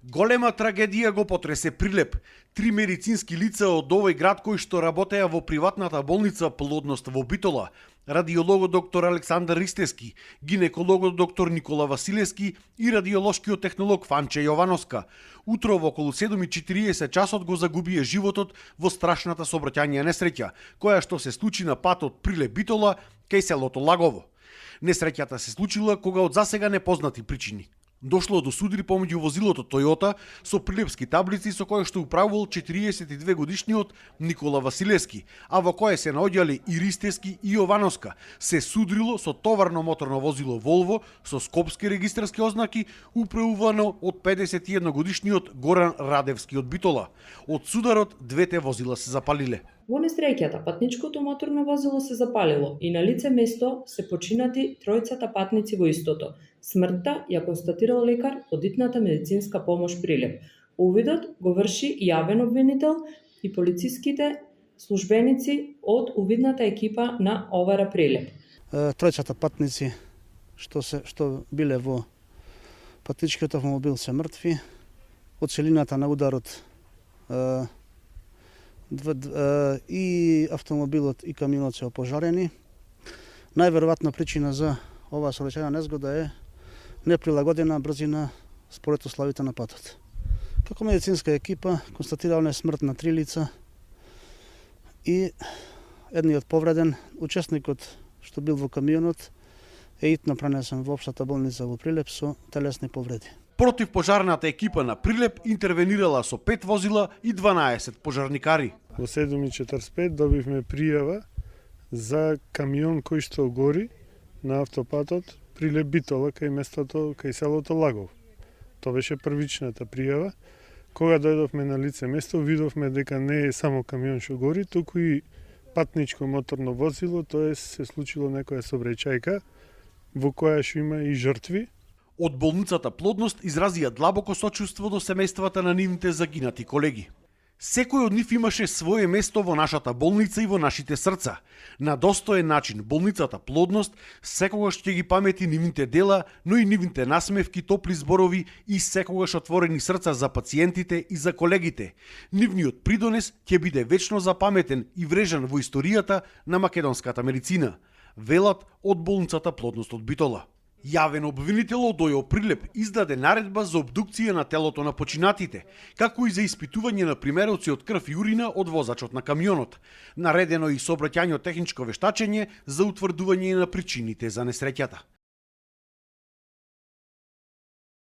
Голема трагедија го потресе Прилеп. 3 медицински лица од овој град кои што работеа во приватната болница Плодност во Битола, радиологот доктор Александар Ристески, гинекологот доктор Никола Василевски и радиолошкиот технолог Фанче Јовановска, утро во околу 7:40 часот го загубија животот во страшната сообраќајна несреќа, која што се случи на патот Прилеп-Битола кај селото Лагово. Несреќата се случила кога од засега непознати причини дошло до судир помеѓу возилото Тојота со прилепски таблици со кое што управувал 42 годишниот Никола Василевски, а во кое се наоѓале и Ристески и Јовановска, се судрило со товарно моторно возило Волво со скопски регистарски ознаки управувано од 51 годишниот Горан Радевски од Битола. Од сударот двете возила се запалиле. Во несреќата, патничкото моторно возило се запалило и на лице место се починати тројцата патници во истото. Смртта ја констатирал лекар од итната медицинска помош Прилеп. Увидот го врши јавен обвинител и полициските службеници од увидната екипа на ОВР Прилеп. Тројцата патници што биле во патничкиот автомобил се мртви. Од силината на ударот и автомобилот и камионот се опожарени. Најверојатна причина за оваа сообраќајна незгода е неприлагодена брзина според условите на патот. Како медицинска екипа констатирале смрт на 3 лица и едниот повреден, учесникот што бил во камионот е итно пренесен во општата болница во Прилеп со телесни повреди. Противпожарната екипа на Прилеп интервенирала со 5 возила и 12 пожарникари. Во 7:45 добивме пријава за камион кој што гори на автопатот Прилеп-Битола кај местото, кај селото Лагов. Тоа беше првичната пријава. Кога дојдовме на лице место, видовме дека не е само камион што гори, туку и патничко моторно возило, тоа се случило некоја сообраќајка во која што има и жртви. Од болницата Плодност изразија длабоко сочувство до семејствата на нивните загинати колеги. Секој од нив имаше свое место во нашата болница и во нашите срца. На достоен начин болницата Плодност секогаш ќе ги памети нивните дела, но и нивните насмевки, топли зборови и секогаш отворени срца за пациентите и за колегите. Нивниот придонес ќе биде вечно запаметен и врежан во историјата на македонската медицина, велат од болницата Плодност од Битола. Јавен обвинител од ОЈО Прилеп издаде наредба за обдукција на телото на починатите, како и за испитување на примероци од крв и урина од возачот на камионот. Наредено и сообраќајно техничко вештачење за утврдување на причините за несреќата.